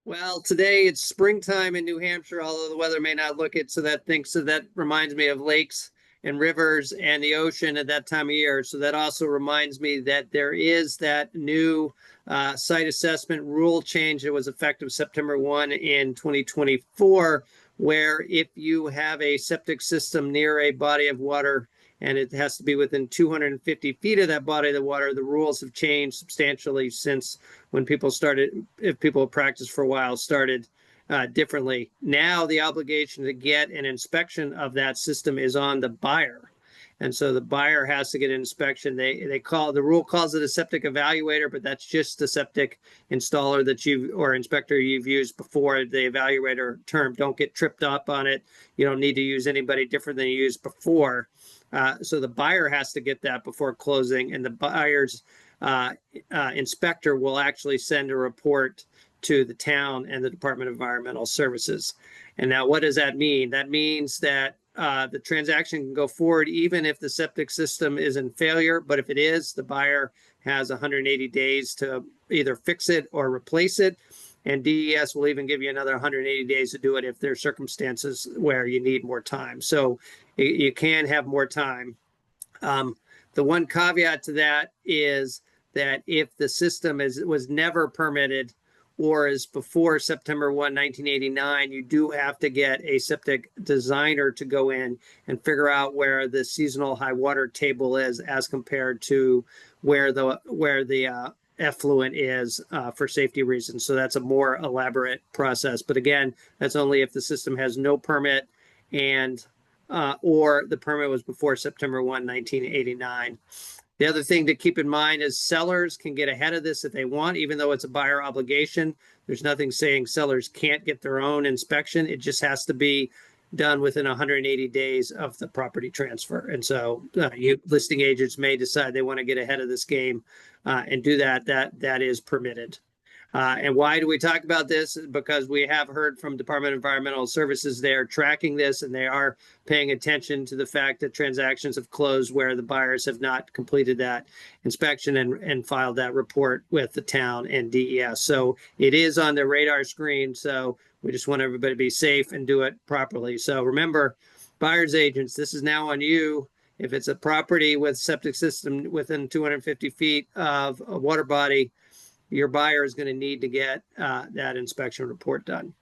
Well, today it's springtime in New Hampshire, although the weather may not look it. So that reminds me of lakes and rivers and the ocean at that time of year. So that also reminds me that there is that new site assessment rule change that was effective September 1 in 2024, where if you have a septic system near a body of water and it has to be within 250 feet of that body of the water, the rules have changed substantially since when people started, if people have practiced for a while, started differently. Now the obligation to get an inspection of that system is on the buyer. And so the buyer has to get an inspection. The rule calls it a septic evaluator, but that's just the septic installer that you or inspector you've used before. The evaluator term, don't get tripped up on it. You don't need to use anybody different than you used before. So the buyer has to get that before closing, and the buyer's inspector will actually send a report to the town and the Department of Environmental Services. And now, what does that mean? That means that the transaction can go forward even if the septic system is in failure. But if it is, the buyer has 180 days to either fix it or replace it. And DES will even give you another 180 days to do it if there are circumstances where you need more time. So you can have more time. The one caveat to that is that if the system was never permitted or is before September 1, 1989, you do have to get a septic designer to go in and figure out where the seasonal high water table is as compared to where the effluent is for safety reasons. So that's a more elaborate process. But again, that's only if the system has no permit and or the permit was before September 1, 1989. The other thing to keep in mind is sellers can get ahead of this if they want, even though it's a buyer obligation. There's nothing saying sellers can't get their own inspection. It just has to be done within 180 days of the property transfer. And so listing agents may decide they want to get ahead of this game and do that. That is permitted. And why do we talk about this? Because we have heard from Department of Environmental Services, they are tracking this and they are paying attention to the fact that transactions have closed where the buyers have not completed that inspection and filed that report with the town and DES. So it is on the radar screen. So we just want everybody to be safe and do it properly. So remember, buyer's agents, this is now on you. If it's a property with septic system within 250 feet of a water body, your buyer is going to need to get that inspection report done.